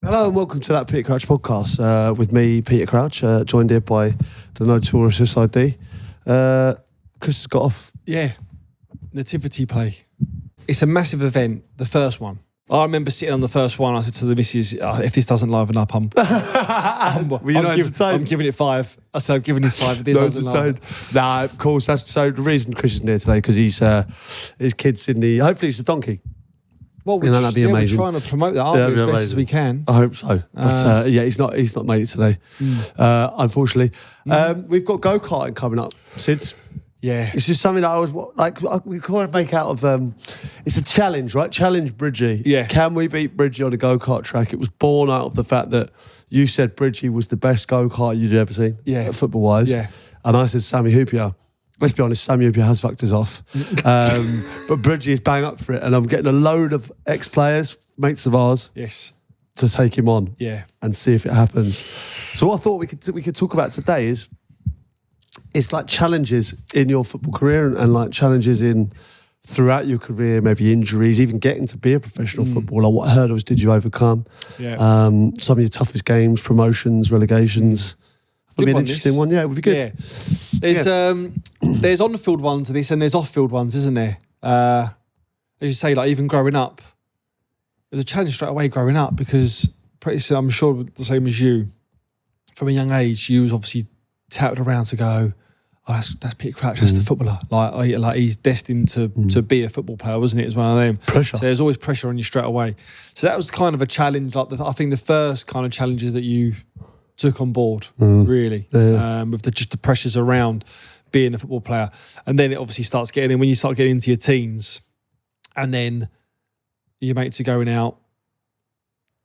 Hello and welcome to that Peter Crouch podcast with me, Peter Crouch, joined here by the notorious SID. Chris has got off. Yeah, nativity play. It's a massive event, the first one. I remember sitting on the first one, I said to the missus, if this doesn't liven up, I'm giving it 5. I said, I'm giving this 5. If this doesn't liven up. Nah, of course, that's so the reason Chris isn't here today, because his kid's in the, hopefully it's a donkey. Well, that'd be amazing. We're trying to promote that, aren't we, as best as we can. I hope so. But yeah, he's not made it today, unfortunately. We've got Go-Karting coming up, Sids. Yeah. It's just something that I was like, we kind of make out of, it's a challenge, right? Challenge Bridgey. Yeah. Can we beat Bridgey on a go-kart track? It was born out of the fact that you said Bridgey was the best go-kart you'd ever seen, football-wise. Yeah. And I said Sammy Hoopier. Let's be honest, Sammy Hoopier has fucked us off. But Bridgey is bang up for it. And I'm getting a load of ex-players, mates of ours. Yes. To take him on. Yeah. And see if it happens. So what I thought we could talk about today is, it's like challenges in your football career and like challenges in throughout your career, maybe injuries, even getting to be a professional footballer. What hurdles did you overcome? Yeah. Some of your toughest games, promotions, relegations. It'd be an interesting one. Yeah, it would be good. Yeah. There's on-field ones of this and there's off-field ones, isn't there? As you say, like even growing up, it was a challenge straight away growing up because pretty soon, I'm sure the same as you, from a young age, you was obviously touted around to go, oh, that's Peter Crouch, that's the footballer. Like he's destined to be a football player, wasn't it? It was one of them. Pressure. So there's always pressure on you straight away. So that was kind of a challenge. Like I think the first kind of challenges that you took on board, really, with just the pressures around being a football player. And then it obviously starts getting in when you start getting into your teens, and then your mates are going out.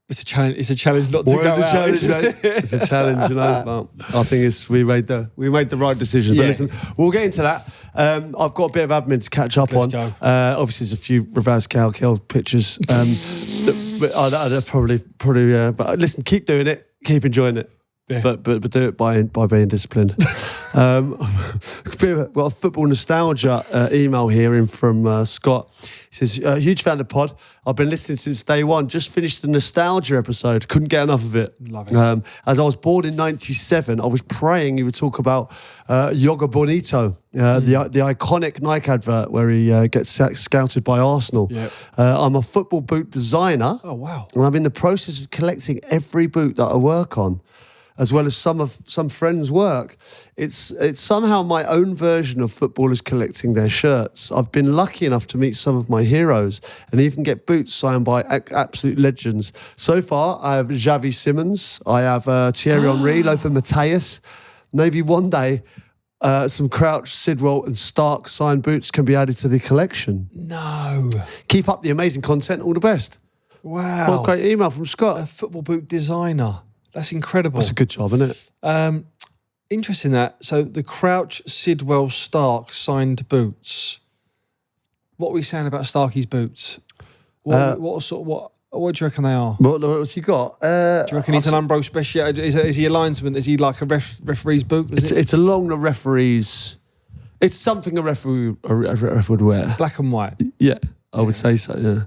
It's a challenge. It's a challenge not to go out. It's a challenge, you know. But I think we made the right decision. But listen, we'll get into that. I've got a bit of admin to catch up on. Go. Obviously, there's a few reverse kill pictures. But I'd probably. But listen, keep doing it. Keep enjoying it. Yeah. But do it by being disciplined. Got a football nostalgia email here in from Scott. He says, huge fan of the pod. I've been listening since day one. Just finished the nostalgia episode. Couldn't get enough of it. Love it. As I was born in 97, I was praying you would talk about Yoga Bonito, the iconic Nike advert where he gets scouted by Arsenal. Yep. I'm a football boot designer. Oh, wow. And I'm in the process of collecting every boot that I work on, as well as some friends' work. It's somehow my own version of footballers collecting their shirts. I've been lucky enough to meet some of my heroes and even get boots signed by absolute legends. So far, I have Xavi Simons, I have Thierry Henry, Lothar Matthäus. Maybe one day, some Crouch, Sidwell and Stark signed boots can be added to the collection. No. Keep up the amazing content. All the best. Wow. What a great email from Scott. A football boot designer. That's incredible. That's a good job, isn't it? Interesting that. So the Crouch, Sidwell, Stark signed boots. What are we saying about Starky's boots? What do you reckon they are? What's he got? Do you reckon he's an Umbro special? Is he a linesman? Is he like a referee's boot? It's along the referee's. It's something a referee would wear. Black and white. Yeah, I would say so. Yeah.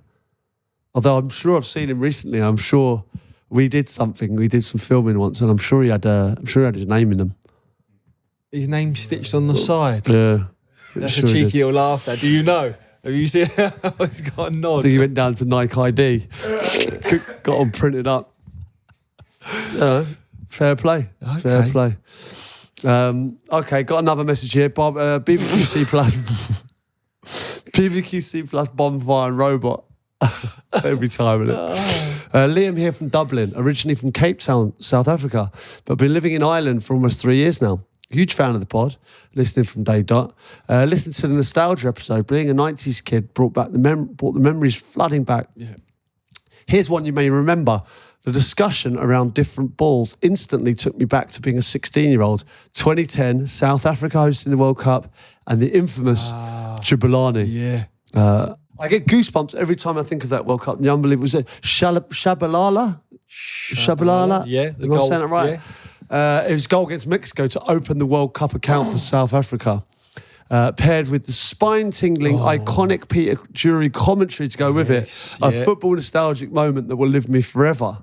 Although I'm sure I've seen him recently. I'm sure we did some filming once, and I'm sure he had his name in them. His name stitched on the side. Yeah, that's a cheeky little laugh. There. Do you know? Have you seen? He's got a nod. I think he went down to Nike ID, got them printed up. Fair play. Okay. Fair play. Okay, got another message here. Bob, BBQC plus BBQC plus bonfire and robot. Every time, isn't it? Liam here from Dublin, originally from Cape Town, South Africa, but been living in Ireland for almost 3 years now. Huge fan of the pod, listening from day dot. Listened to the nostalgia episode. Being a 90s kid brought the memories flooding back. Yeah. Here's one you may remember. The discussion around different balls instantly took me back to being a 16-year-old. 2010, South Africa hosting the World Cup and the infamous Tribulani. Yeah. I get goosebumps every time I think of that World Cup. The unbelievable was it Shabalala? Yeah, am I saying it right? Yeah. It was a goal against Mexico to open the World Cup account for South Africa. Paired with the spine-tingling, iconic Peter Jury commentary to go with it. A football nostalgic moment that will live me forever.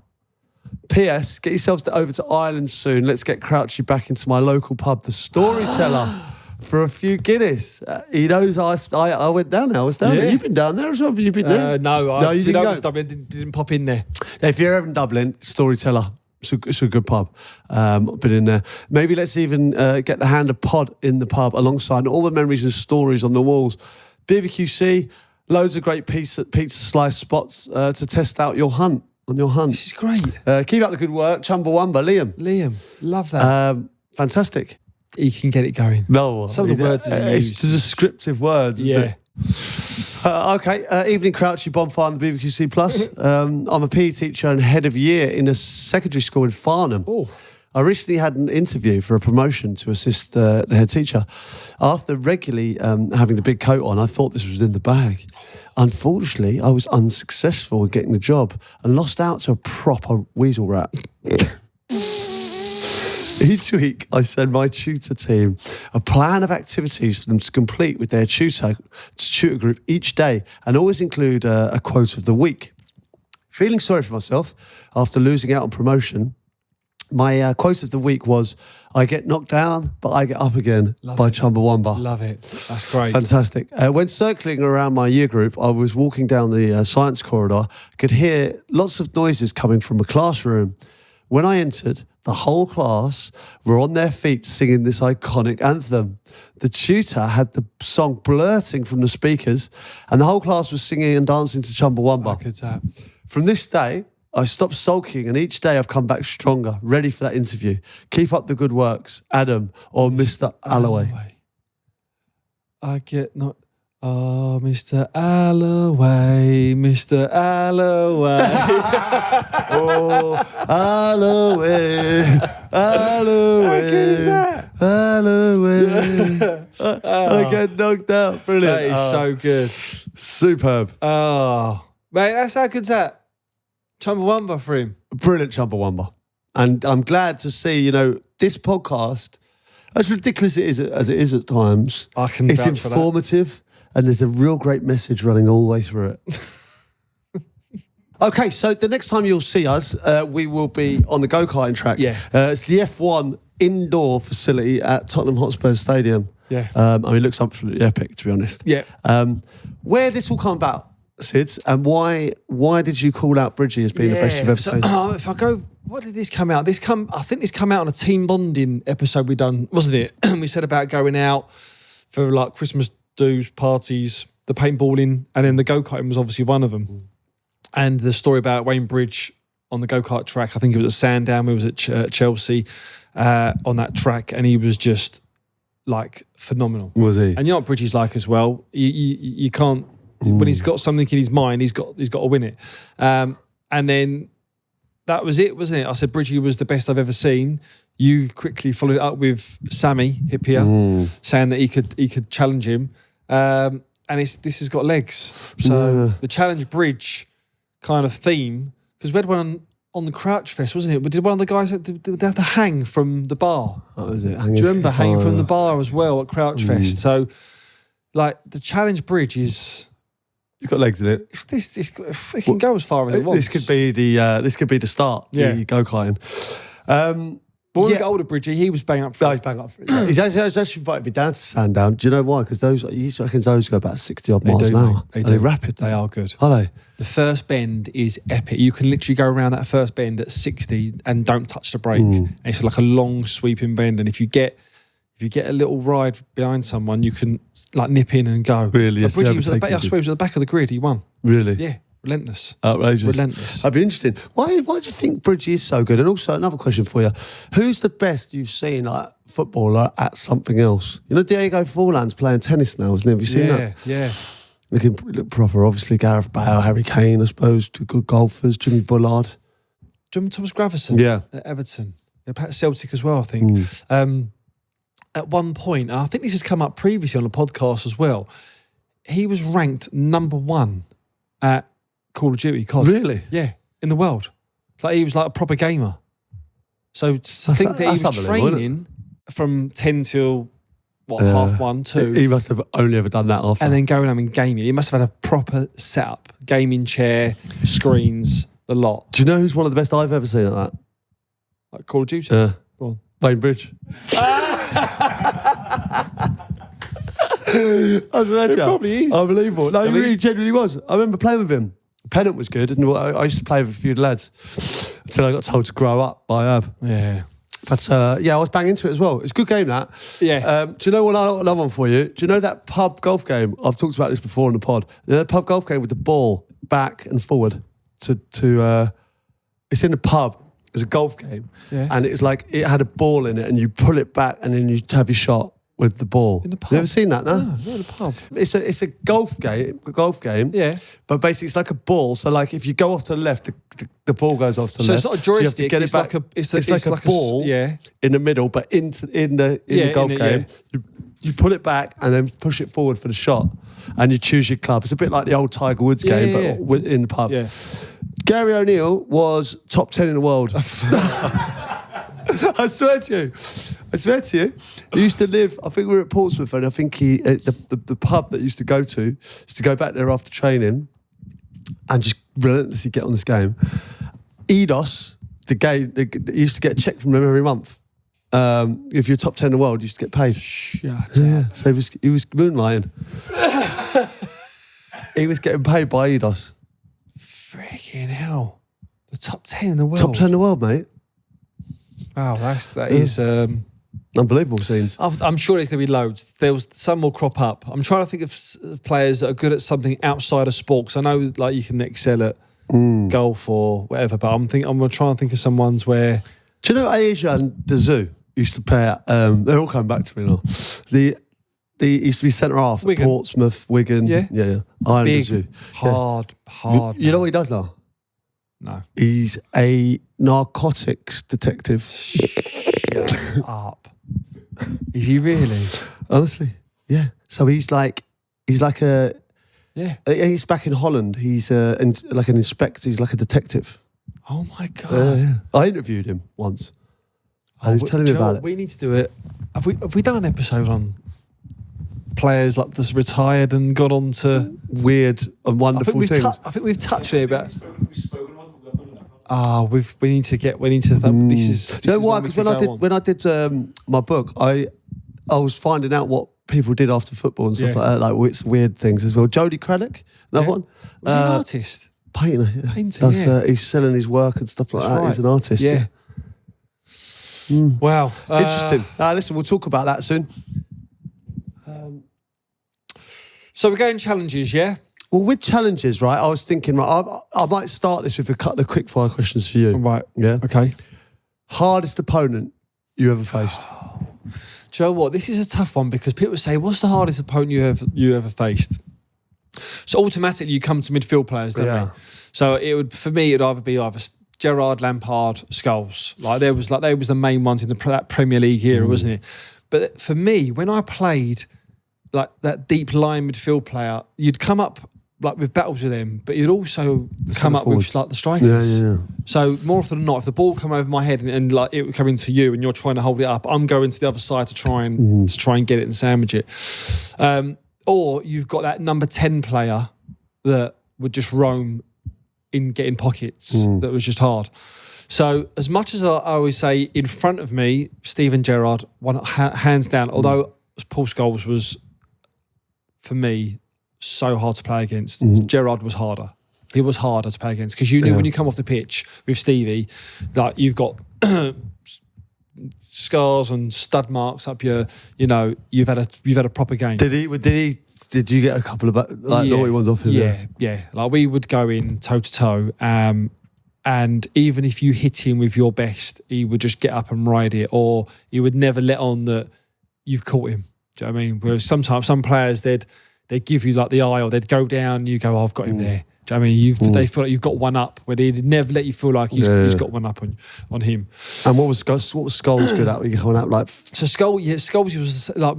P.S. Get yourselves over to Ireland soon. Let's get Crouchy back into my local pub, The Storyteller, for a few Guinness. He knows I went down there. I was down there. You've been down there as well? Have you been there? No, you didn't didn't go. go. Didn't pop in there. If you're ever in Dublin, Storyteller. It's a good pub. I've been in there. Maybe let's even get the hand of pod in the pub alongside all the memories and stories on the walls. BBQC, loads of great pizza slice spots to test out your hunt. This is great. Keep up the good work. Chumbawamba, Liam, love that. Fantastic. He can get it going. No, some of the words it's the descriptive words, isn't it? Okay, evening Crouchy Bonfire on the BBQC Plus. I'm a PE teacher and head of year in a secondary school in Farnham. Oh. I recently had an interview for a promotion to assist the head teacher. After regularly having the big coat on, I thought this was in the bag. Unfortunately, I was unsuccessful in getting the job and lost out to a proper weasel rat. Each week, I send my tutor team a plan of activities for them to complete with their tutor group each day, and always include a quote of the week. Feeling sorry for myself after losing out on promotion, my quote of the week was, "I get knocked down, but I get up again," by Chumbawamba. Love it. That's great. Fantastic. When circling around my year group, I was walking down the science corridor, could hear lots of noises coming from a classroom. When I entered, the whole class were on their feet singing this iconic anthem. The tutor had the song blurting from the speakers, and the whole class was singing and dancing to Chumbawamba. Good that. From this day, I stopped sulking, and each day I've come back stronger, ready for that interview. Keep up the good works, Adam or Mr. Alloway. I get not. Oh, Mr. Alloway, Mr. Alloway. Oh, Alloway, Alloway. How good is that? Alloway. I get knocked out. Brilliant. That is so good. Superb. Oh, mate, that's how good's that? Chumbawamba for him. Brilliant Chumbawamba. And I'm glad to see, this podcast, as ridiculous as it is at times, it's vouch for that. informative. And there's a real great message running all the way through it. Okay, so the next time you'll see us, we will be on the go-karting track. Yeah. It's the F1 indoor facility at Tottenham Hotspur Stadium. Yeah. It looks absolutely epic, to be honest. Yeah. Where this all come about, Sids, and why did you call out Bridgey as being the best you've ever seen? If I go, what did this come out? I think this come out on a team bonding episode we done, wasn't it? We said about going out for like Christmas do's, parties, the paintballing, and then the go-karting was obviously one of them. And the story about Wayne Bridge on the go-kart track, I think it was at Sandown, we was at Chelsea on that track, and he was just like phenomenal. Was he? And you know what Bridgey's like as well. You can't, when he's got something in his mind, he's got to win it. And then that was it, wasn't it? I said Bridgey was the best I've ever seen. You quickly followed it up with Sammy Hippier, saying that he could challenge him, and this has got legs. So the Challenge Bridge kind of theme, because we had one on the Crouch Fest, wasn't it? But did one of the guys they have to hang from the bar? What was it? Do you remember hanging from the bar as well at Crouch Fest? So, like the Challenge Bridge is. It's got legs in it. It can go as far as it wants. This could be the start. Yeah. The go-karting. But when we got older, Bridgey, he was bang up for it. He's bang up for it. He's actually invited me down to Sandown. Do you know why? Because he reckons those go about 60 odd miles an hour. They're rapid. They are good. Are they? The first bend is epic. You can literally go around that first bend at 60 and don't touch the brake. And it's like a long sweeping bend. And if you get a little ride behind someone, you can like nip in and go. Really? Like Bridgey was at the back. I swear he was at the back of the grid. He won. Really? Yeah. Relentless. Outrageous. Relentless. That'd be interesting. Why do you think Bridgey is so good? And also, another question for you. Who's the best you've seen, like, footballer at something else? Diego Forlan's playing tennis now, isn't he? Have you seen that? Yeah. Look proper, obviously. Gareth Bale, Harry Kane, I suppose. Two good golfers. Jimmy Bullard. Thomas Gravison. Yeah. At Everton. They're at Celtic as well, I think. At one point, and I think this has come up previously on the podcast as well, he was ranked number 1 at Call of Duty COD. Really? Yeah, in the world. Like he was like a proper gamer. So to think that he was training from 10 till half 1, 2. He must have only ever done that after. And then going home and gaming. He must have had a proper setup. Gaming chair, screens, the lot. Do you know who's one of the best I've ever seen at that? Like Call of Duty? Yeah. Go on. Playing bridge. I was probably is. Unbelievable. No, he really genuinely was. I remember playing with him. Pennant was good, and I used to play with a few lads until I got told to grow up by Herb. Yeah. But I was bang into it as well. It's a good game, that. Yeah. Do you know what? Another one for you. Do you know that pub golf game? I've talked about this before in the pod. The pub golf game with the ball back and forward to it's in the pub. It's a golf game, and it's like it had a ball in it, and you pull it back, and then you have your shot with the ball. In the pub? You ever seen that? No, not in the pub. It's a golf game. Yeah. But basically, it's like a ball. So like if you go off to the left, the ball goes off to the So left. it's not a joystick. So you have to get it's it back. like a. It's like a ball. In the middle, but in the golf game, you pull it back and then push it forward for the shot, and you choose your club. It's a bit like the old Tiger Woods game, but in the pub. Yeah. Gary O'Neill was top 10 in the world. I swear to you. He used to live, I think we were at Portsmouth, and I think the pub that he used to go back there after training and just relentlessly get on this game. Eidos, the game, he used to get a check from him every month. If you're top 10 in the world, you used to get paid. Shut up. So he was moonlighting. He was getting paid by Eidos. Freaking hell. The top 10 in the world. Top 10 in the world, mate. Wow, that is... Unbelievable scenes. I'm sure there's going to be loads. Some will crop up. I'm trying to think of players that are good at something outside of sport, because I know like you can excel at golf or whatever, but I'm going to try and think of some ones where... Do you know Asia and Dazoo used to play at... they're all coming back to me now. He used to be centre-half at Portsmouth, Wigan. Yeah. Iron Big, Dazoo. hard. You know what he does now? No. He's a narcotics detective. Shut up. Is he really? Honestly, yeah. So he's like a... Yeah. He's back in Holland. He's like an inspector. He's like a detective. Oh, my God. I interviewed him once. And he was telling me about it. We need to do it. Have we done an episode on players like just retired and got on to... Weird and wonderful things. I think we've touched it about... we need to. This is. You know why? Because when I did my book, I was finding out what people did after football and stuff like that, like it's weird things as well. Jody Craddock, another one. Was he an artist? Painter. Yeah. He's selling his work and stuff like that. Right. He's an artist. Yeah. Wow. Interesting. Listen, we'll talk about that soon. So we're going challenges, yeah? Well, with challenges, right, I was thinking, right, I might start this with a couple of quick fire questions for you. Right. Yeah? Okay. Hardest opponent you ever faced? Do you know what? This is a tough one because people say, what's the hardest opponent you ever faced? So automatically you come to midfield players, don't we? So for me, it'd either be Gerrard, Lampard, Scholes. They was the main ones in that Premier League era, wasn't it? But for me, when I played like that deep line midfield player, you'd come up like with battles with them, but you'd also come up with like the strikers. Yeah. So more often than not, if the ball come over my head and like it would come into you and you're trying to hold it up, I'm going to the other side to try and get it and sandwich it. Or you've got that number 10 player that would just roam in getting pockets. That was just hard. So as much as I always say in front of me, Steven Gerrard, hands down, although Paul Scholes was, for me, so hard to play against. Gerrard was harder. He was harder to play against because you knew when you come off the pitch with Stevie, like you've got scars and stud marks up your, you've had a proper game. Did you get a couple of naughty ones off him? Yeah. Like we would go in toe to toe, and even if you hit him with your best, he would just get up and ride it, or he would never let on that you've caught him. Do you know what I mean? Whereas sometimes some players they'd give you like the eye, or they'd go down and you go, I've got him there. Do you know what I mean? They feel like you've got one up, where they'd never let you feel like he's got one up on him. And what was Scholes good at? Were you coming out like... So Scholes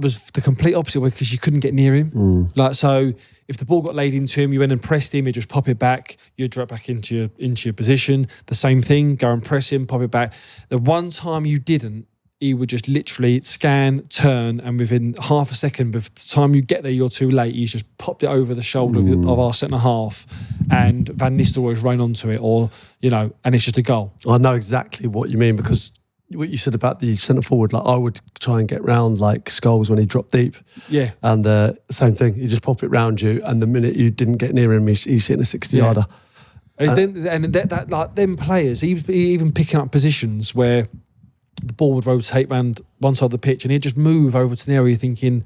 was the complete opposite way because you couldn't get near him. So if the ball got laid into him, you went and pressed him, he'd just pop it back, you'd drop back into your position. The same thing, go and press him, pop it back. The one time you didn't, he would just literally scan, turn, and within half a second, by the time you get there, you're too late. He's just popped it over the shoulder of our centre half, and Van Nistelrooy's run onto it, and it's just a goal. I know exactly what you mean because what you said about the centre forward, like I would try and get round like Scholes when he dropped deep. Yeah. And same thing, you just pop it round you, and the minute you didn't get near him, he's hitting a 60-yarder. And that like them players, he was even picking up positions where the ball would rotate around one side of the pitch, and he'd just move over to the area thinking,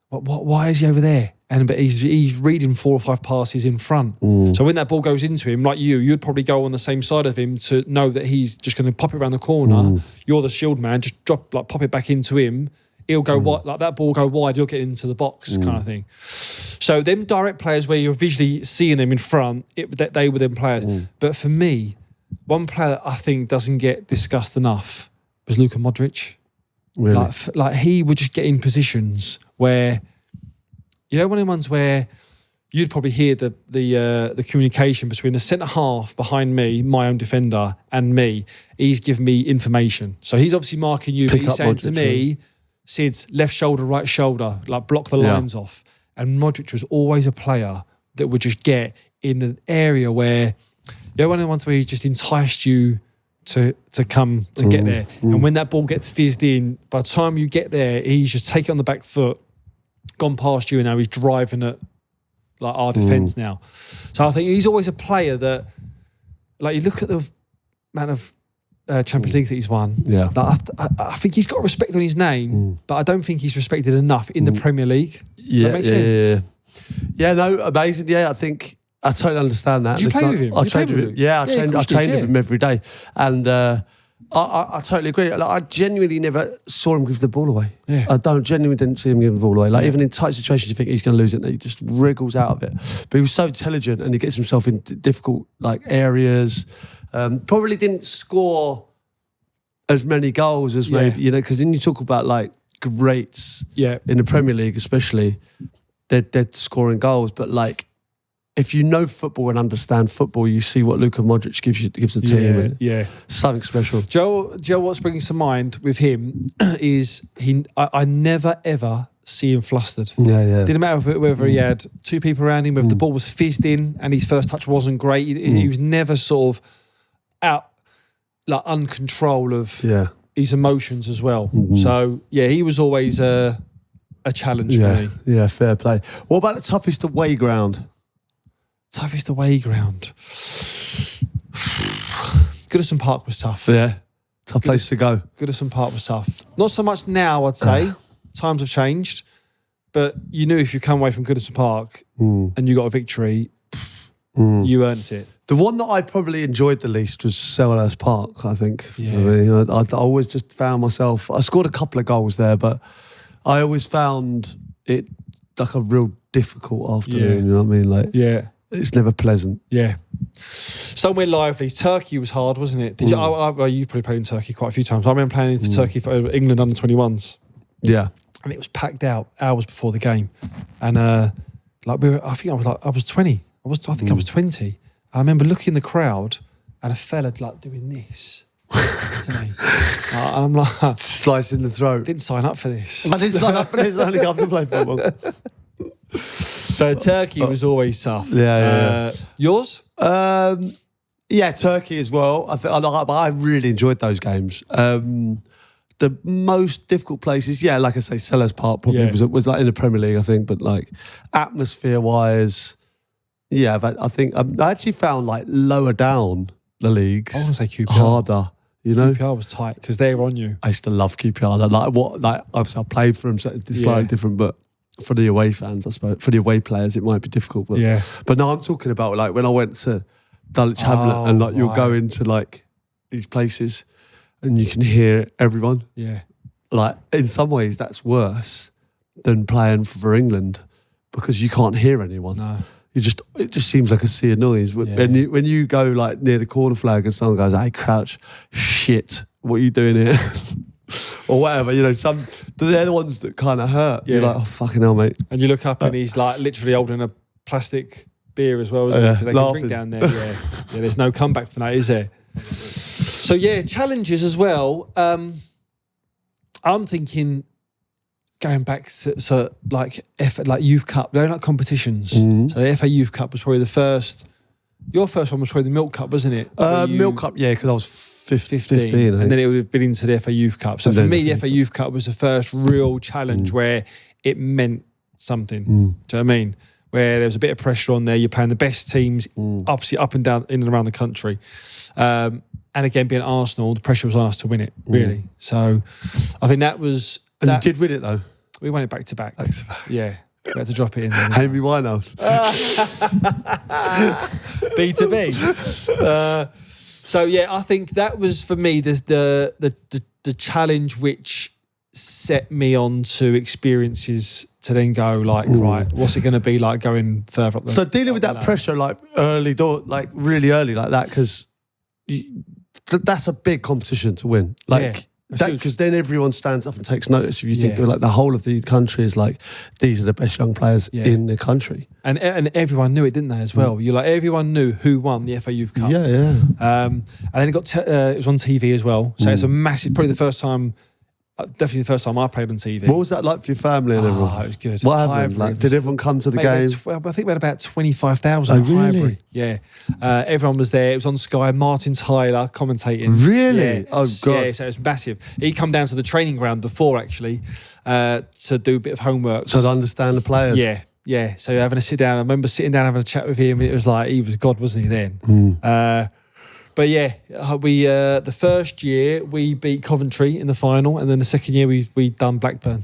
why is he over there? But he's reading 4 or 5 passes in front. So when that ball goes into him, like you'd probably go on the same side of him to know that he's just going to pop it around the corner. You're the shield man, just pop it back into him. He'll go wide, like that ball will go wide, you'll get into the box kind of thing. So them direct players where you're visually seeing them in front, they were them players. But for me, one player that I think doesn't get discussed enough was Luka Modric. Really? Like he would just get in positions where, you know, one of the ones where you'd probably hear the communication between the centre half behind me, my own defender, and me. He's giving me information. So he's obviously marking you, but he's saying to me, Sids, left shoulder, right shoulder, like block the lines off. And Modric was always a player that would just get in an area where, you know, one of the ones where he just enticed you to come to get there. And when that ball gets fizzed in, by the time you get there, he's just take it on the back foot, gone past you, and now he's driving at like our defence now. So I think he's always a player that, like, you look at the amount of Champions League that he's won. Yeah, like, I think he's got respect on his name, but I don't think he's respected enough in the Premier League. Yeah, that makes sense. Yeah, no, amazing. Yeah, I think I totally understand that. Do you play with him? I train with him. Yeah, I train with him every day, and I totally agree. Like, I genuinely never saw him give the ball away. Yeah. I genuinely didn't see him give the ball away. Like even in tight situations, you think he's going to lose it, and he just wriggles out of it. But he was so intelligent, and he gets himself in difficult like areas. Probably didn't score as many goals as maybe, you know, because then you talk about like greats in the Premier League, especially, they're scoring goals, but like, if you know football and understand football, you see what Luka Modric gives the team. Something special. Joe, what's bringing to mind with him is I never ever see him flustered. Didn't matter whether he had 2 people around him, whether the ball was fizzed in and his first touch wasn't great. He was never sort of out, like uncontrol of his emotions as well. So yeah, he was always a challenge for me. Yeah, fair play. What about the toughest away ground? Toughest away ground. Goodison Park was tough. Yeah, tough place to go. Goodison Park was tough. Not so much now, I'd say. Times have changed. But you knew if you come away from Goodison Park and you got a victory, you earned it. The one that I probably enjoyed the least was Selhurst Park, I think. For me. I always just found myself... I scored a couple of goals there, but I always found it like a real difficult afternoon, you know what I mean? Like, it's never pleasant. Yeah. Somewhere lively. Turkey was hard, wasn't it? Did you? Well, you probably played in Turkey quite a few times. I remember playing for Turkey for England under 21s. Yeah. And it was packed out hours before the game. And like I think I was 20. I think I was 20. I remember looking in the crowd and a fella like doing this to me. And I'm like... Slicing the throat. Didn't sign up for this. I didn't sign up for this. I only come to play football. So Turkey was always tough. Yours? Yeah, Turkey as well. I really enjoyed those games. The most difficult places, like I say, Selhurst Park probably was like in the Premier League, I think, but like atmosphere-wise, but I think I actually found like lower down the leagues. I want to say QPR. Harder, you know? QPR was tight because they were on you. I used to love QPR. Like obviously I played for them, so it's slightly different, but for the away fans, I suppose, for the away players, it might be difficult. But now I'm talking about like when I went to Dulwich Hamlet and like you'll go into like these places and you can hear everyone. Yeah. Like in some ways that's worse than playing for England because you can't hear anyone. No. It just seems like a sea of noise. When you go like near the corner flag and someone goes, "Hey, Crouch, shit, what are you doing here?" or whatever, you know, they're the ones that kind of hurt. Yeah. You're like, oh, fucking hell, mate. And you look up and he's like literally holding a plastic beer as well, isn't he? Because they can drink down there. Yeah, there's no comeback from that, is there? So, challenges as well. I'm thinking going back to like Youth Cup, they're not competitions. So the FA Youth Cup was probably the first. Your first one was probably the Milk Cup, wasn't it? Milk Cup, because I was 15, and then it would have been into the FA Youth Cup. So for me, the FA Youth Cup was the first real challenge where it meant something. Do you know what I mean? Where there was a bit of pressure on there. You're playing the best teams up and down, in and around the country. And again, being Arsenal, the pressure was on us to win it, really. So I think that was... And you did win it, though? We won it back to back. Yeah. We had to drop it in. Amy Winehouse. B2B. So yeah, I think that was for me the challenge which set me on to experiences to then go like, right, what's it going to be like going further up the... So dealing with that pressure like really early like that, because that's a big competition to win. Like because then everyone stands up and takes notice. If you think like the whole of the country is like, these are the best young players in the country, and everyone knew it, didn't they? As well, you're like, everyone knew who won the FA Youth Cup. And then it was on TV as well. So it's a massive, probably the first time. Definitely the first time I played on TV. What was that like for your family and everyone? Oh, it was good. What happened? Like, did everyone come to the game? I think we had about 25,000. Oh, really? Highbury. Yeah. Everyone was there. It was on Sky. Martin Tyler commentating. Really? Yeah. Oh, God. Yeah, so it was massive. He'd come down to the training ground before, actually, to do a bit of homework. So to understand the players? Yeah. So having a sit down. I remember sitting down having a chat with him. It was like, he was God, wasn't he, then? But yeah, we the first year we beat Coventry in the final, and then the second year we done Blackburn.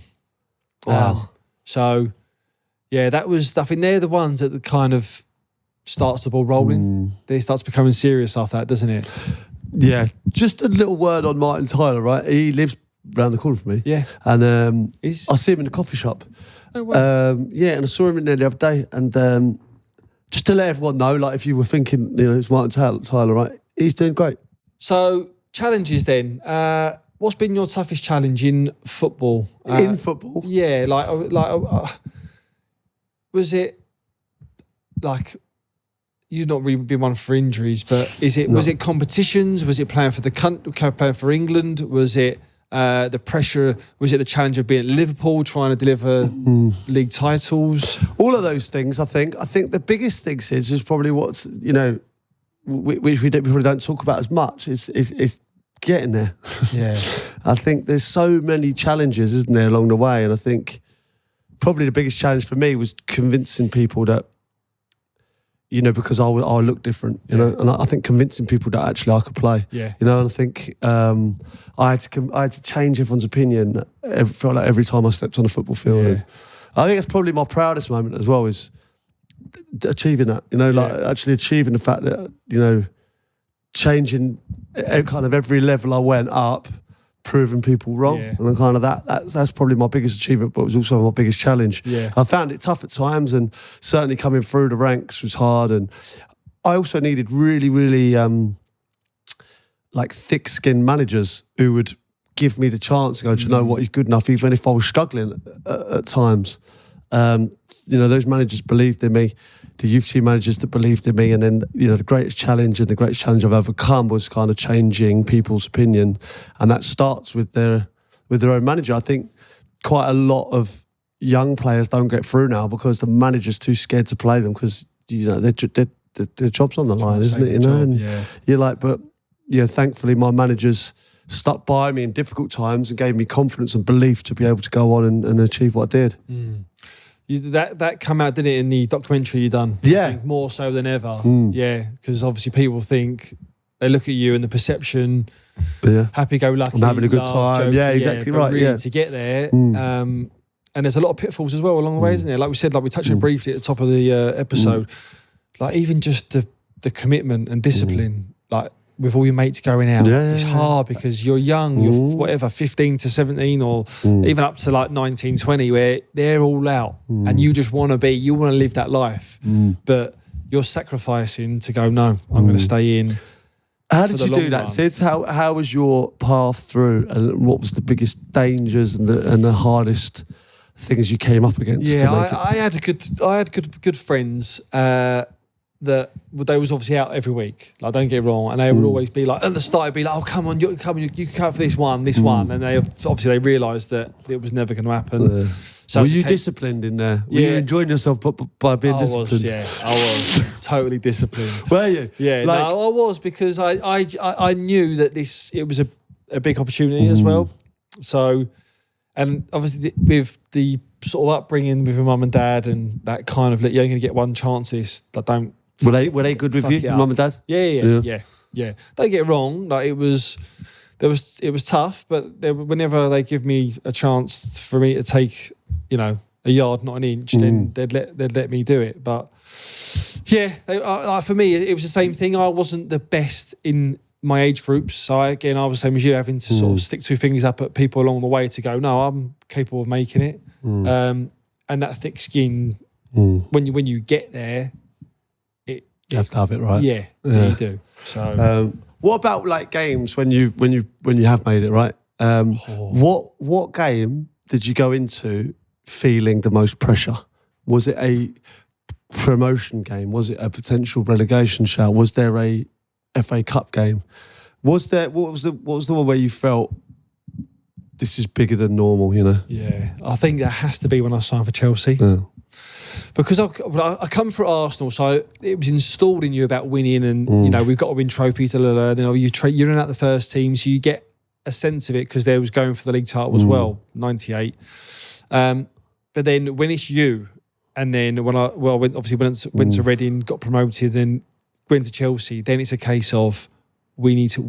Wow. So yeah, that was. I think they're the ones that kind of starts the ball rolling. Then it starts becoming serious after that, doesn't it? Yeah. Just a little word on Martin Tyler, right? He lives around the corner from me. Yeah. And I see him in the coffee shop. Oh wow. Yeah, and I saw him in there the other day, and just to let everyone know, like if you were thinking, it's Martin Tyler, right? He's doing great. So, challenges then. What's been your toughest challenge in football? In football? Yeah, was it like, you've not really been one for injuries, but was it competitions? Was it playing for the country, playing for England? Was it the pressure? Was it the challenge of being at Liverpool, trying to deliver league titles? All of those things, I think. I think the biggest thing is probably what's, which we probably don't talk about as much, is getting there. Yeah. I think there's so many challenges, isn't there, along the way? And I think probably the biggest challenge for me was convincing people that, because I look different, and I think convincing people that actually I could play. Yeah. And I think I had to change everyone's opinion every time I stepped on a football field. Yeah. And I think it's probably my proudest moment as well, is achieving that, actually achieving the fact that, changing kind of every level I went up, proving people wrong. Yeah. And kind of that's probably my biggest achievement, but it was also my biggest challenge. Yeah. I found it tough at times, and certainly coming through the ranks was hard. And I also needed really, really thick-skinned managers who would give me the chance to go, do you know what, he's good enough, even if I was struggling at times. Those managers believed in me, the youth team managers that believed in me, and then the greatest challenge I've overcome was kind of changing people's opinion, and that starts with their own manager. I think quite a lot of young players don't get through now because the manager's too scared to play them, because their job's on the line, isn't it? And you're like, but thankfully my managers stuck by me in difficult times and gave me confidence and belief to be able to go on and achieve what I did. That come out, didn't it, in the documentary you done? Yeah. I think more so than ever. Yeah, because obviously people think, they look at you and the perception, happy-go-lucky, I'm having a good time. joking, yeah, exactly right. Really, to get there, and there's a lot of pitfalls as well along the way, isn't there? Like we said, we touched on briefly at the top of the episode, like even just the commitment and discipline, with all your mates going out. It's hard because you're young, you're 15 to 17 or even up to 19, 20, where they're all out and you just want to live that life. But you're sacrificing to go, no, I'm going to stay in. How did you do that, Sids? How was your path through, and what was the biggest dangers and the hardest things you came up against? Yeah, I had good friends. that they was obviously out every week. Like, don't get me wrong, and they would always be like, at the start, it'd be like, "Oh, come on, you can come for this one," and they realised that it was never going to happen. So were you disciplined in there? Were you enjoying yourself by being disciplined? I was totally disciplined. Were you? Yeah, no, I was, because I knew that it was a big opportunity as well. So, and obviously with the sort of upbringing with my mum and dad, and that kind of, you're only going to get one chance. Were they good with you, mum and dad? Yeah. Don't get it wrong. Like, it was tough, but whenever they give me a chance for me to take, a yard, not an inch, then they'd let me do it. But yeah, for me, it was the same thing. I wasn't the best in my age groups, so I was the same as you, having to sort of stick two fingers up at people along the way to go, no, I'm capable of making it. And that thick skin, when you get there, you have to have it right. Yeah, you do. So, what about like games when you have made it right? What game did you go into feeling the most pressure? Was it a promotion game? Was it a potential relegation shout? Was there a FA Cup game? What was the one where you felt this is bigger than normal? Yeah, I think that has to be when I signed for Chelsea. Yeah. Because I come through Arsenal, so it was installed in you about winning, and we've got to win trophies. Then you're in out the first team, so you get a sense of it, because they was going for the league title as well, 98. But then when it's you, and then when I went to Reading, got promoted, and went to Chelsea, then it's a case of we need to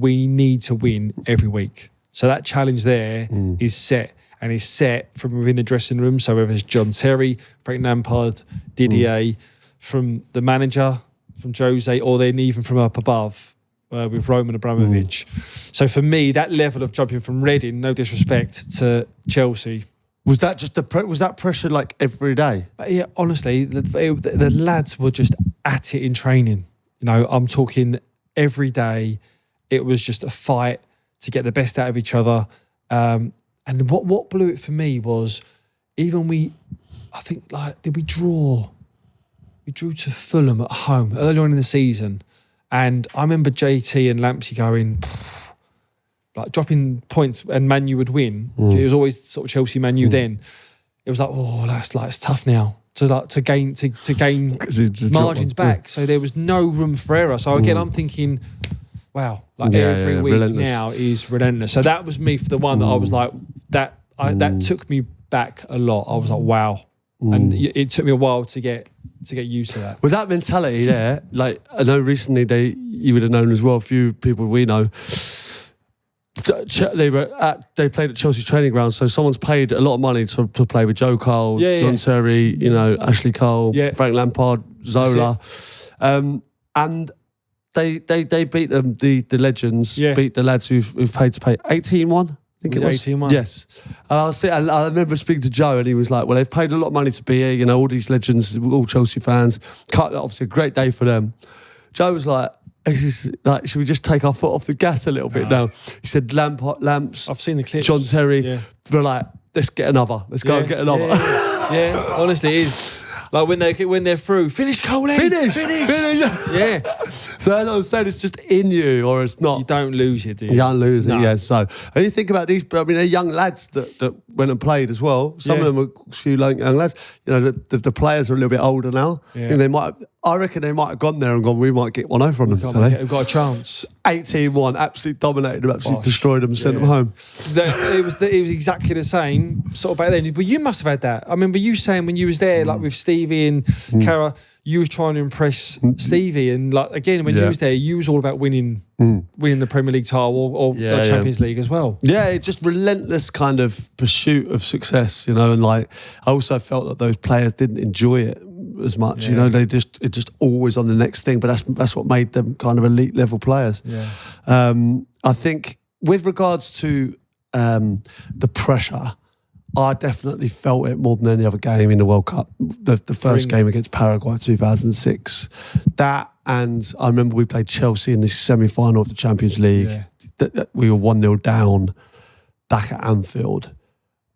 win every week. So that challenge there is set. And is set from within the dressing room. So whether it's John Terry, Frank Lampard, Didier, from the manager, from Jose, or then even from up above with Roman Abramovich. So for me, that level of jumping from Reading, no disrespect, to Chelsea. Was that just was that pressure like every day? But yeah, honestly, the lads were just at it in training. I'm talking every day. It was just a fight to get the best out of each other. And what blew it for me was, even did we draw? We drew to Fulham at home earlier on in the season. And I remember JT and Lampsey going, like, dropping points, and Man U would win. It was always sort of Chelsea Man U then. It was like, it's tough now to gain margins back. So there was no room for error. So again, I'm thinking, wow, every week relentless. Now is relentless. So that was me for the one that I was like, that took me back a lot. I was like, wow. And it took me a while to get used to that. Was that mentality there? Like, I know recently you would have known as well, a few people we know, they played at Chelsea training ground, so someone's paid a lot of money to play with Joe Cole, John Terry, Ashley Cole, Frank Lampard, Zola. And they beat them, the legends, beat the lads who've paid to pay 18-1. I think it was 18-1. Yes. I remember speaking to Joe, and he was like, well, they've paid a lot of money to be here, all these legends, all Chelsea fans. Obviously a great day for them. Joe was like, should we just take our foot off the gas a little bit now? He said, Lamps. I've seen the clips. John Terry. They're like, let's get another. Let's go and get another. Yeah, honestly, it is. Like when they're through, finish, Coley. Finish. Yeah. So as I was saying, it's just in you, or it's not. You don't lose it, do you? You don't lose it, yeah. So, and you think about these, they're young lads that went and played as well. Some of them are a few young lads. The players are a little bit older now. Yeah. I reckon they might have gone there and gone, we might get one over on them today. We've got a chance. 18-1, absolutely dominated them, absolutely destroyed them, sent them home. It was exactly the same sort of back then. But you must have had that. I remember you saying when you was there, like with Stevie and Cara, you was trying to impress Stevie, and like again when you was there, you was all about winning the Premier League title or the Champions League as well. Yeah, just relentless kind of pursuit of success, and like I also felt that those players didn't enjoy it as much. They just always on the next thing. But that's what made them kind of elite level players. I think with regards to the pressure, I definitely felt it more than any other game in the World Cup. The first game against Paraguay 2006. That, and I remember we played Chelsea in the semi-final of the Champions League. We were 1-0 down back at Anfield.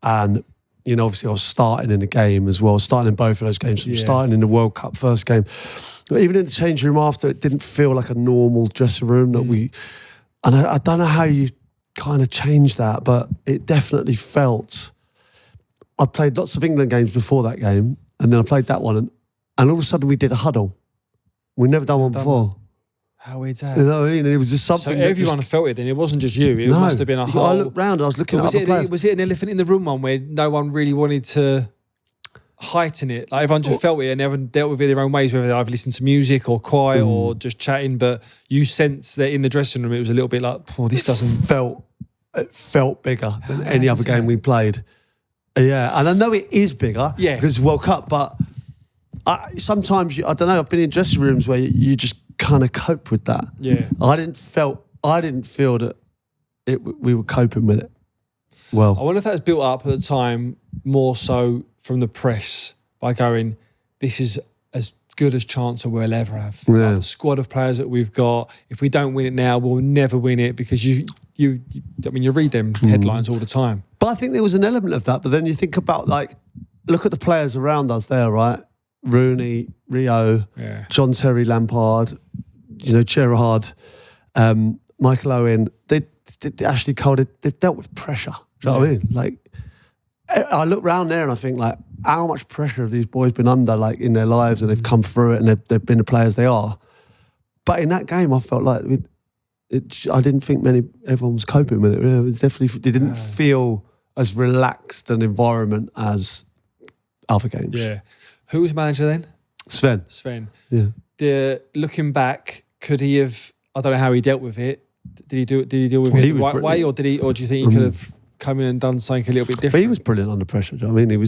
And you know, obviously I was starting in the game as well, starting in both of those games. So starting in the World Cup first game. But even in the changing room after, it didn't feel like a normal dressing room that and I don't know how you kind of change that, but it definitely felt. I'd played lots of England games before that game, and then I played that one, and all of a sudden we did a huddle. We'd never done one before. How weird that? You know what I mean? It was just something. So everyone felt it then. It wasn't just you. It must have been a whole. I looked round. I was looking at other players. Was it an elephant in the room one where no one really wanted to heighten it? Like everyone just felt it and everyone dealt with it their own ways, whether they either listened to music or quiet or just chatting. But you sensed that in the dressing room, it was a little bit like, oh, this doesn't. It felt bigger than any other game we played. Yeah, and I know it is bigger because it's World Cup, but sometimes, I don't know, I've been in dressing rooms where you just kind of cope with that. Yeah. I didn't feel that we were coping with it well. I wonder if that was built up at the time more so from the press by going, this is as good as chance we'll ever have. Yeah. Like the squad of players that we've got, if we don't win it now, we'll never win it because you read them headlines all the time. But I think there was an element of that. But then you think about, like, look at the players around us there, right? Rooney, Rio, John Terry, Lampard, Gerrard, Michael Owen. They Ashley Cole, they've dealt with pressure. Do you know what I mean? Like, I look around there and I think, like, how much pressure have these boys been under, like, in their lives, and they've come through it and they've been the players they are. But in that game, I felt like I didn't think everyone was coping with it. It didn't feel as relaxed an environment as other games. Yeah. Who was manager then? Sven. Yeah. Looking back, could he have? I don't know how he dealt with it. Did he deal with it the right way, or do you think he could have come in and done something a little bit different? But he was brilliant under pressure. Do you know what I mean?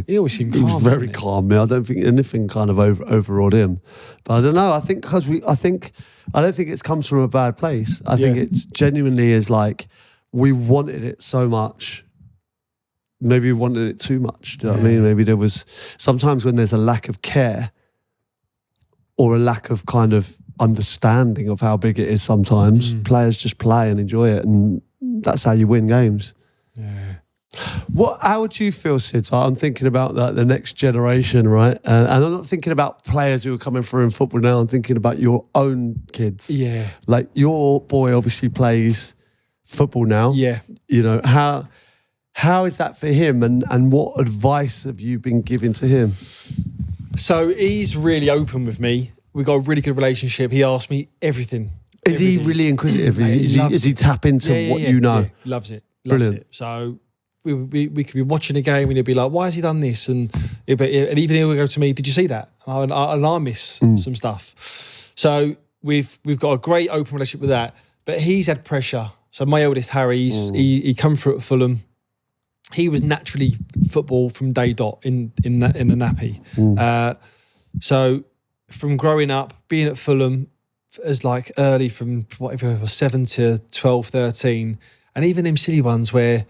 He always seemed calm. He was very calm. I don't think anything kind of overawed him. But I don't know. I think I don't think it comes from a bad place. I think it's genuinely is like we wanted it so much. Maybe we wanted it too much. Do you know what I mean? Maybe there was sometimes when there's a lack of care or a lack of kind of understanding of how big it is. Sometimes players just play and enjoy it, and that's how you win games. Yeah. How would you feel, Sids? I'm thinking about the next generation, right? And I'm not thinking about players who are coming through in football now. I'm thinking about your own kids. Yeah. Like, your boy obviously plays football now. Yeah. How is that for him, and what advice have you been giving to him? So he's really open with me. We've got a really good relationship. He asks me everything. Is he really inquisitive? Is he tap into what you know? Yeah. Loves it. Brilliant. So we could be watching a game and he'll be like, why has he done this? And even he'll go to me, did you see that? And I miss some stuff. So we've got a great open relationship with that. But he's had pressure. So my eldest, Harry, he come through at Fulham. He was naturally football from day dot in the nappy. So from growing up, being at Fulham as like early from whatever, 7 to 12, 13, and even them silly ones where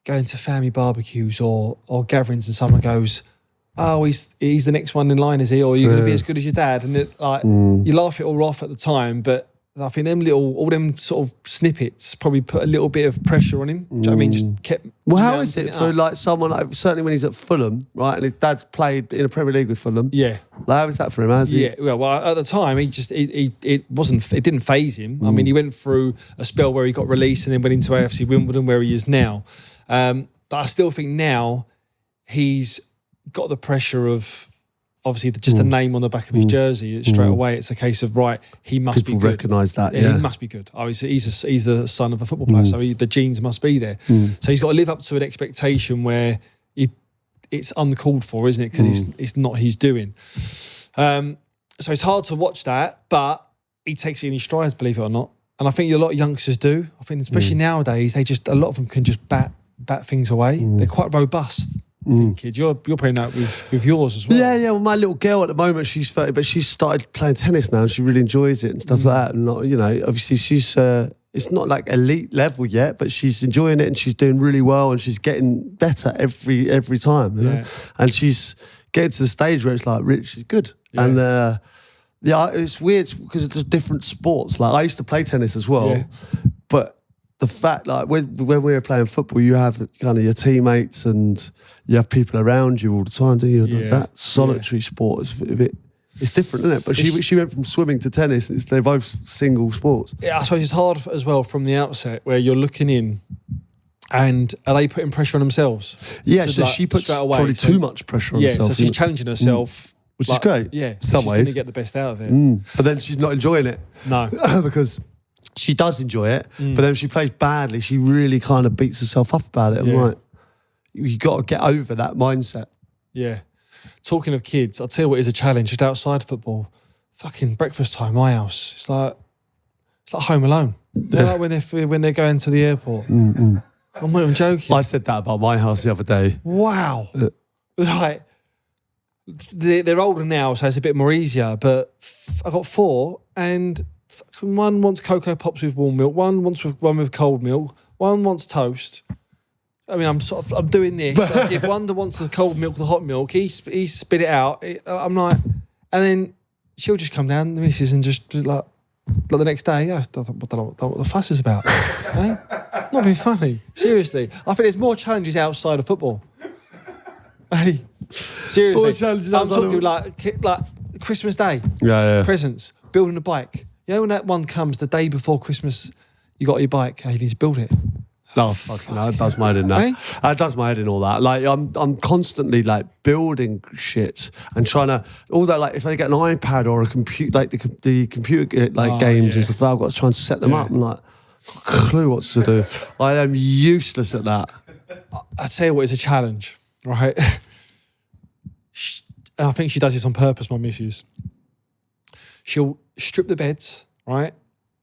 going to family barbecues or gatherings and someone goes, oh, he's the next one in line, is he? Or you're going to be as good as your dad. And you laugh it all off at the time, but I think all them sort of snippets probably put a little bit of pressure on him. Do you know what I mean? Just kept. Well, how is it for like someone like, certainly when he's at Fulham, right, and his dad's played in the Premier League with Fulham? Yeah. Like, how is that for him? How's he? Yeah. Well, at the time, it didn't faze him. I mean, he went through a spell where he got released and then went into AFC Wimbledon, where he is now. But I still think now he's got the pressure of. Obviously, just the name on the back of his jersey, straight away, it's a case of, right, he must be good. People recognise that, yeah. He must be good. Obviously, he's the son of a football player, so the genes must be there. So he's got to live up to an expectation where it's uncalled for, isn't it? Because it's not his doing. So it's hard to watch that, but he takes it in his strides, believe it or not. And I think a lot of youngsters do. I think especially nowadays, a lot of them can just bat things away. They're quite robust. Kid, you're playing that with yours as well. Yeah. Well, my little girl at the moment, she's 30, but she's started playing tennis now, and she really enjoys it and stuff like that. And obviously she's it's not like elite level yet, but she's enjoying it and she's doing really well, and she's getting better every time. You know? And she's getting to the stage where it's like, Rich is good. Yeah. And it's weird because it's just different sports. Like, I used to play tennis as well, but the fact, like when we were playing football, you have kind of your teammates and you have people around you all the time, do you? Yeah. That solitary sport is it's different, isn't it? But she went from swimming to tennis. They're both single sports. Yeah, I suppose it's hard as well from the outset where you're looking in, and are they putting pressure on themselves? Yeah, so she puts probably too much pressure on herself. So she's challenging herself. Which is great. Yeah, some she's ways. going to get the best out of it. But then she's not enjoying it. No. Because she does enjoy it, but then if she plays badly, she really kind of beats herself up about it. I'm like, you got to get over that mindset. Yeah. Talking of kids, I'll tell you what is a challenge just outside football. Fucking breakfast time, my house. It's like Home Alone. They're like when they're going to the airport. I'm not even joking. I said that about my house the other day. Wow. Like, they're older now, so it's a bit more easier. But I got 4, and one wants Cocoa Pops with warm milk, one wants one with cold milk, one wants toast. I mean, I'm doing this. I give one that wants the cold milk, the hot milk. He spit it out. I'm like, and then she'll just come down, the missus, and just like the next day, I don't know what the fuss is about. Eh? Not being funny. Seriously, I think there's more challenges outside of football. Hey, seriously, I'm talking like Christmas Day. Yeah. Presents, building a bike. You know when that one comes the day before Christmas, you got your bike. Hey, you need to build it. No, fucking hell, that does my head in that. Eh? That does my head in all that. Like I'm constantly like building shit and trying to all that. Like if I get an iPad or a computer, like the computer games and stuff, I've got to try and set them up. I'm like, clue what to do. I am useless at that. I tell you what, it's a challenge, right? And I think she does this on purpose, my missus. She'll strip the beds, right?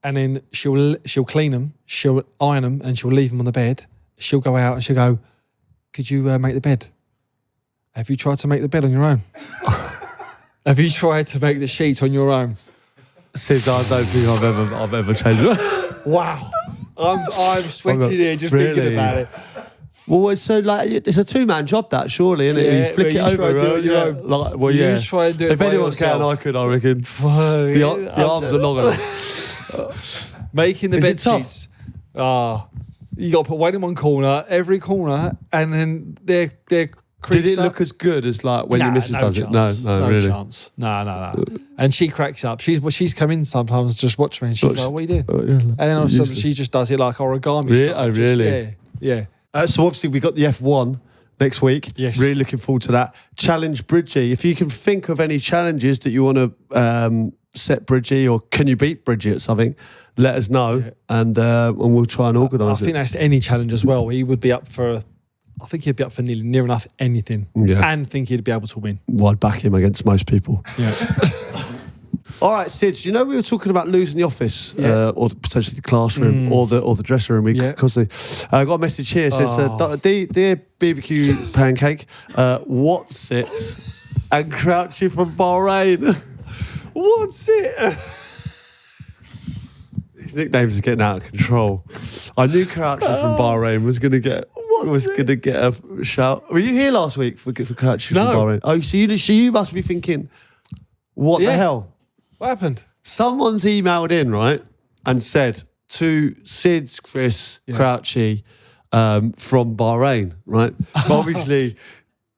And then she'll clean them, she'll iron them, and she'll leave them on the bed. She'll go out and she'll go, could you make the bed? Have you tried to make the bed on your own? Have you tried to make the sheets on your own? Sid, I don't think I've ever changed it. Wow. I'm sweating here just thinking about it. Well, it's so like it's a 2-man job, that surely, isn't it? Yeah, you flick it over. Try to do it your own. Like, well, You yeah. try and do it if by anyone yourself. can, I could. I reckon. The arms are long enough. Making the Is bed it tough? sheets. You got to put one in one corner, every corner, and then they're creased Did it up. look as good as like when your missus does chance. it? No, really. Chance. No. And she cracks up. She's come in sometimes, just watch me, and she's like, "What are you doing?" And then all of a sudden, she just does it like origami. Really? style. Oh, really? Yeah. So obviously we got the F1 next week. Yes. Really looking forward to that. Challenge Bridgey. If you can think of any challenges that you want to set Bridgey, or can you beat Bridgey at something, let us know, and we'll try and organise I think that's any challenge as well. He would be up for. I think he'd be up for near enough anything, and think he'd be able to win. Well, I'd back him against most people. Yeah. All right, Sid, you know we were talking about losing the office or potentially the classroom or the dressing room. Because I got a message here. It says, dear BBQ Pancake, what's it? And Crouchy from Bahrain. What's it? His nicknames are getting out of control. I knew Crouchy from Bahrain was going to get a shout. Were you here last week for Crouchy from Bahrain? Oh, so you must be thinking, what the hell? What happened? Someone's emailed in, right, and said to Sids, Chris, Crouchy from Bahrain, right? But obviously,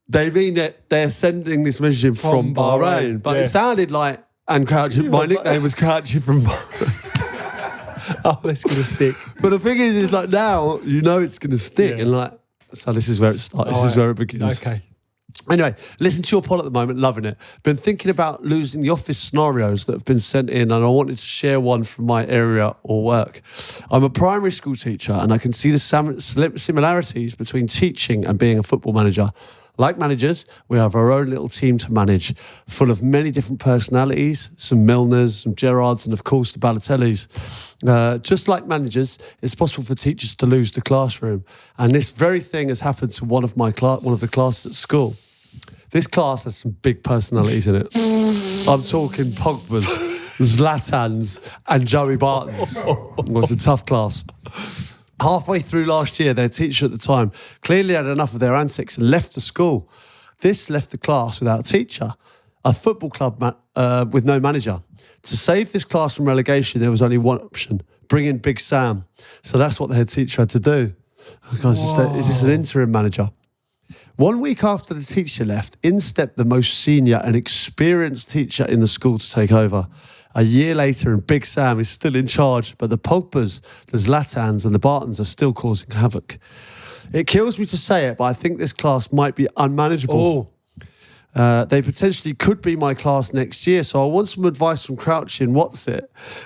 they mean that they're sending this message from Bahrain. But it sounded like, and Crouchy, my nickname was Crouchy from Bahrain. Oh, that's going to stick. But the thing is like now, you know it's going to stick. And like, so this is where it starts. This is where it begins. Okay. Anyway, listen to your pod at the moment, loving it. Been thinking about losing the office scenarios that have been sent in, and I wanted to share one from my area or work. I'm a primary school teacher, and I can see the similarities between teaching and being a football manager. Like managers, we have our own little team to manage, full of many different personalities, some Milners, some Gerrards, and of course the Balotellis. Just like managers, it's possible for teachers to lose the classroom. And this very thing has happened to one of the classes at school. This class has some big personalities in it. I'm talking Pogba's, Zlatan's, and Joey Barton's. It was a tough class. Halfway through last year, their teacher at the time clearly had enough of their antics and left the school. This left the class without a teacher, a football club with no manager. To save this class from relegation, there was only one option: bring in Big Sam. So that's what the head teacher had to do. Guys, is this an interim manager? 1 week after the teacher left, in stepped the most senior and experienced teacher in the school to take over. A year later, and Big Sam is still in charge, but the Pogbas, the Zlatans, and the Bartons are still causing havoc. It kills me to say it, but I think this class might be unmanageable. They potentially could be my class next year, so I want some advice from Crouchy and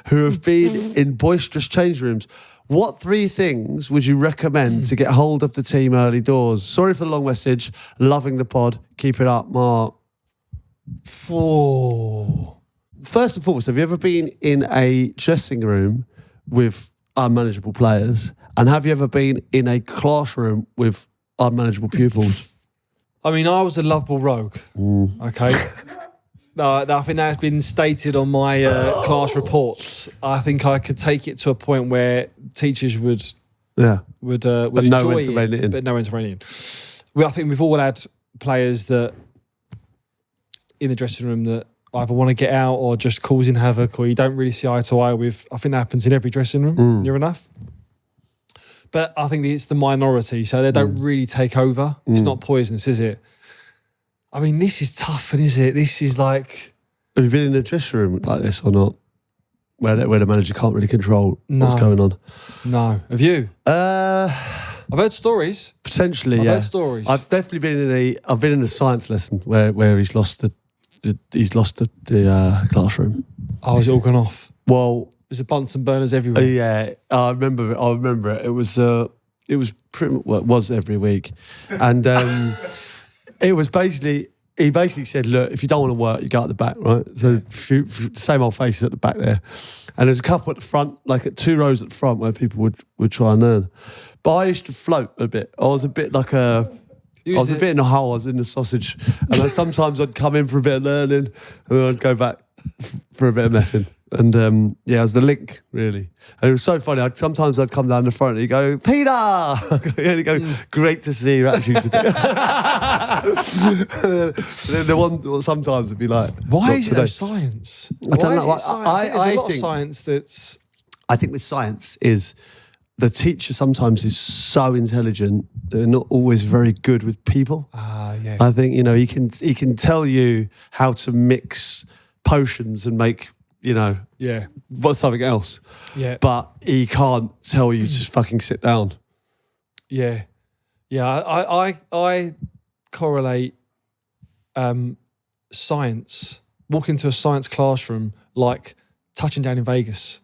who have been in boisterous change rooms. What 3 things would you recommend to get hold of the team early doors? Sorry for the long message. Loving the pod. Keep it up, Mark. Oh. First and foremost, have you ever been in a dressing room with unmanageable players? And have you ever been in a classroom with unmanageable pupils? I mean, I was a lovable rogue. Okay. No, I think that's been stated on my class reports. I think I could take it to a point where teachers would enjoy it, but no intervening. Well, I think we've all had players that in the dressing room that either want to get out or just causing havoc, or you don't really see eye to eye with. I think that happens in every dressing room. Near enough. But I think it's the minority, so they don't really take over. It's not poisonous, is it? I mean, this is tough, is it? This is like... Have you been in a dressing room like this or not? Where the manager can't really control what's going on? No. Have you? I've heard stories. Potentially, I've heard stories. I've definitely been in a science lesson where he's lost the classroom. Oh, is it all gone off? Well... There's a Bunsen burners everywhere. Yeah, I remember it. It was pretty much, it was every week. And... It was he basically said, look, if you don't want to work, you go at the back, right? So same old faces at the back there. And there's a couple at the front, like at 2 rows at the front where people would try and learn. But I used to float a bit. I was a bit like a bit in a hole. I was in the sausage. And sometimes I'd come in for a bit of learning and then I'd go back for a bit of messing. And it was the link, really. And it was so funny. Sometimes I'd come down the front and he'd go, Peter! And he'd go, great to see your attitude today. And then the one sometimes would be like, why is it science? I don't know. There's a lot of science that's... I think with science is the teacher sometimes is so intelligent, they're not always very good with people. Yeah. I think, he can tell you how to mix potions and make... what's something else? Yeah. But he can't tell you to fucking sit down. Yeah. Yeah. I correlate science, walk into a science classroom like touching down in Vegas.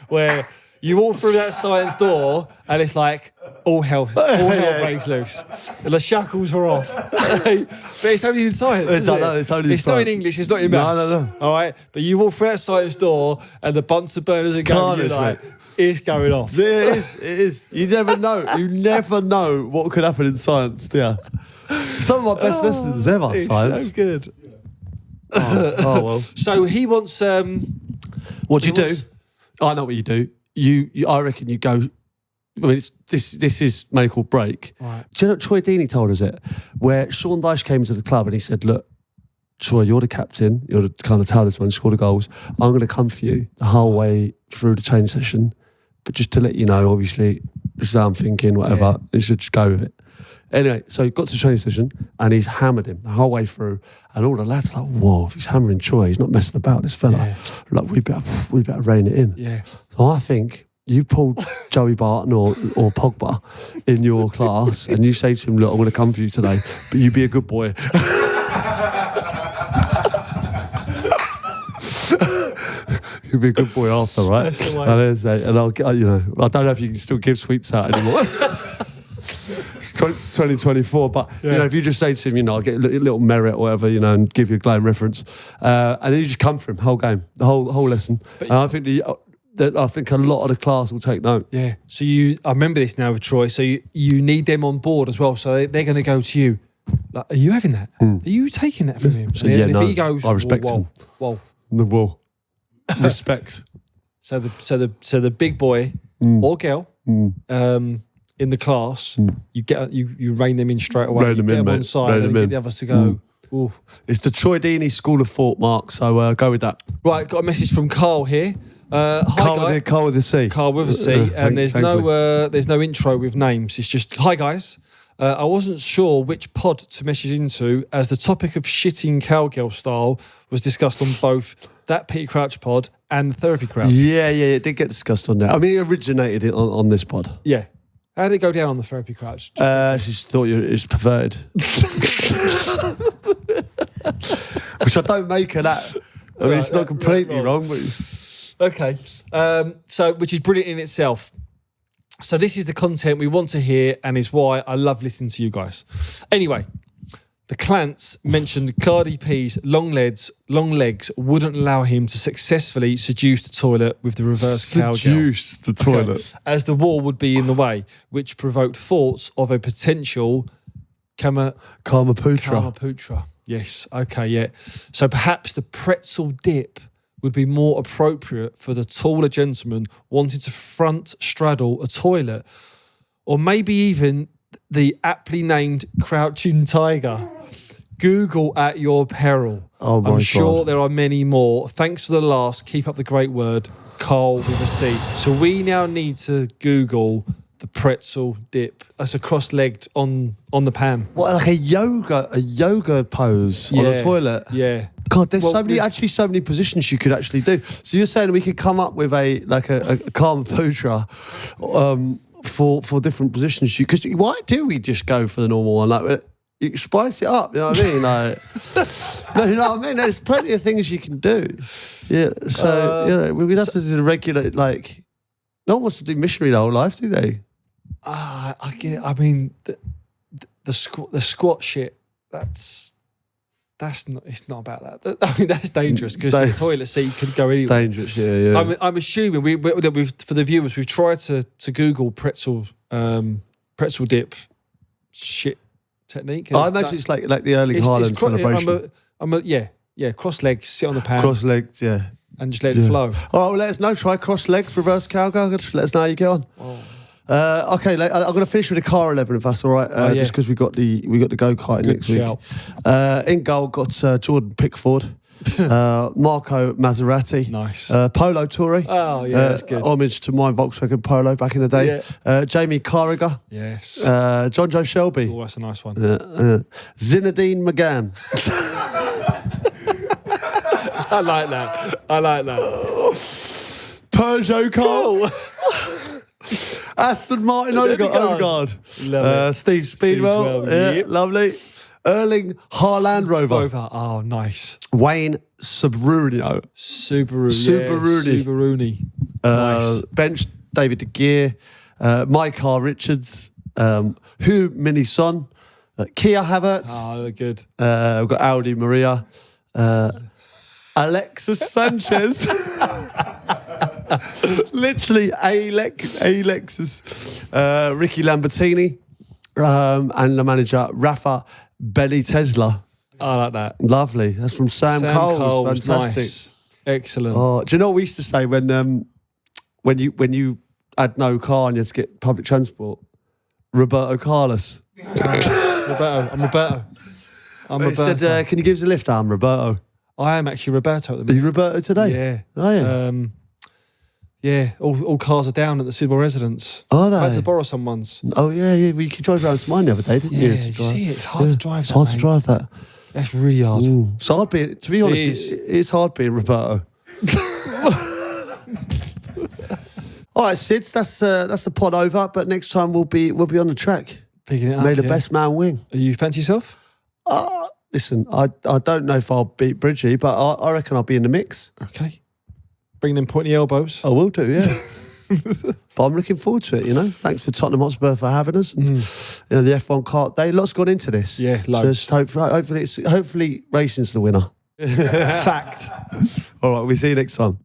where you walk through that science door and it's like all hell breaks loose. The shackles are off. But it's only in science, isn't it? It's not in English, it's not in maths. No. All right? But you walk through that science door and the Bunsen burners are going, you're like, it's going off. It is. You never know. You never know what could happen in science, do you? Some of my best lessons ever, it's science. so good. Oh well. So he wants... what do you do? I know what you do. I reckon you go... I mean, this is make or break. Right. Do you know what Troy Deeney told us it? Where Sean Dyche came to the club and he said, look, Troy, you're the captain. You're the kind of talisman, score the goals. I'm going to come for you the whole way through the training session. But just to let you know, obviously, this is how I'm thinking, whatever. You should just go with it. Anyway, so he got to the training session and he's hammered him the whole way through. And all the lads are like, whoa, if he's hammering Troy, he's not messing about, this fella. Yeah. Like, we better rein it in. Yeah. So I think you pulled Joey Barton or Pogba in your class and you say to him, look, I'm going to come for you today, but you be a good boy. You'll be a good boy after, right? That's the way. And I'll get, I don't know if you can still give sweets out anymore. It's 2024, but if you just say to him, I'll get a little merit or whatever, and give you a glowing reference, and then you just come for him whole game, the whole lesson. And I think I think a lot of the class will take note. Yeah. So I remember this now with Troy. So you need them on board as well. So they're going to go to you. Like, are you having that? Are you taking that from him? So and if he goes, I respect him. Whoa. The wall. Respect. So the big boy or girl in the class, you rein them in straight away. You get them on side and get the others to go. Ooh. It's the Troy Deeney School of Thought, Mark. So go with that. Right, got a message from Carl here. Hi, Car with a C. Car with a C, and there's no intro with names. It's just hi guys. I wasn't sure which pod to message into, as the topic of shitting cowgirl style was discussed on both that Peter Crouch pod and the Therapy Crouch. Yeah, it did get discussed on there. I mean, it originated it on this pod. Yeah. How did it go down on the Therapy Crouch? She just thought it was perverted. Which I don't make her that. I mean, it's not completely wrong, but okay. So, which is brilliant in itself. So this is the content we want to hear, and is why I love listening to you guys. Anyway, the Clans mentioned Cardi P's long legs wouldn't allow him to successfully seduce the toilet with the reverse cowgirl. Seduce the toilet. As the wall would be in the way, which provoked thoughts of a potential Kamaputra. Yes, okay, yeah. So perhaps the pretzel dip would be more appropriate for the taller gentleman wanting to front straddle a toilet, or maybe even the aptly named Crouching Tiger. Google at your peril. Oh my I'm God. sure there are many more. Thanks for the laughs. Keep up the great word. Carl with a C. So we now need to Google the pretzel dip. That's a cross-legged on the pan. What, like a yoga pose on a toilet? Yeah. God, there's so many positions you could actually do. So you're saying we could come up with a Kamaputra for different positions? Because why do we just go for the normal one? Like, you spice it up, you know what I mean? Like, no, you know what I mean? There's plenty of things you can do. Yeah, so we'd have to do the regular, like, no one wants to do missionary the whole life, do they? I get it. I mean, the squat shit, it's not about that. I mean, that's dangerous, because the toilet seat could go anywhere. Dangerous, yeah. I'm assuming we've for the viewers, we've tried to Google pretzel dip shit technique. I imagine it's like the Erling Haaland celebration. Cross legs, sit on the pan. Cross legs, yeah. And just let it flow. All right, well, let us know. Try cross legs, reverse cowgirl. Just let us know how you get on. Okay, I'm going to finish with the car 11 if that's all right. Just because we got the Go-Karting next week. In goal got Jordan Pickford, Marco Maserati, nice. Polo Torre. Oh yeah, that's good. Homage to my Volkswagen Polo back in the day. Yeah. Jamie Carragher. Yes. John Joe Shelby. Oh, that's a nice one. Zinedine McGann. I like that. Peugeot Cole. Aston Martin Odegaard. Steve Speedwell. Yep. Lovely. Erling Haaland Rover. Oh, nice. Wayne Subrunio. Subaruni. Nice. Bench David De Gea. Micah Richards. Hu Mini Son. Kia Havertz. Oh, good. We've got Audi Maria. Alexis Sanchez. Literally Alexis. Ricky Lambertini. And the manager, Rafa Benitezla. I like that. Lovely. That's from Sam Cole. Fantastic. Nice. Excellent. Oh, do you know what we used to say when you had no car and you had to get public transport? Roberto Carlos. Roberto. He said, can you give us a lift? I'm Roberto. I am actually Roberto at the Are minute. you Roberto today? Yeah. Oh, yeah. Yeah, all cars are down at the Sidwell residence. Are they? I had to borrow someone's. Oh, yeah. Well, you could drive around to mine the other day, didn't you? Yeah, you see it. It's hard to drive that, It's hard to drive that. That's really hard. It's hard being, to be honest, it's hard being Roberto. All right, Sids, that's the pod over, but next time we'll be on the track. Picking it up, May the best man win. Are you fancy yourself? Listen, I don't know if I'll beat Bridgey, but I reckon I'll be in the mix. Okay. Bring them pointy elbows. I will do, yeah. But I'm looking forward to it, you know. Thanks for Tottenham Hotspur for having us. And, the F1 kart day. Lots gone into this. Yeah, loads. So hopefully racing's the winner. Fact. All right, we'll see you next time.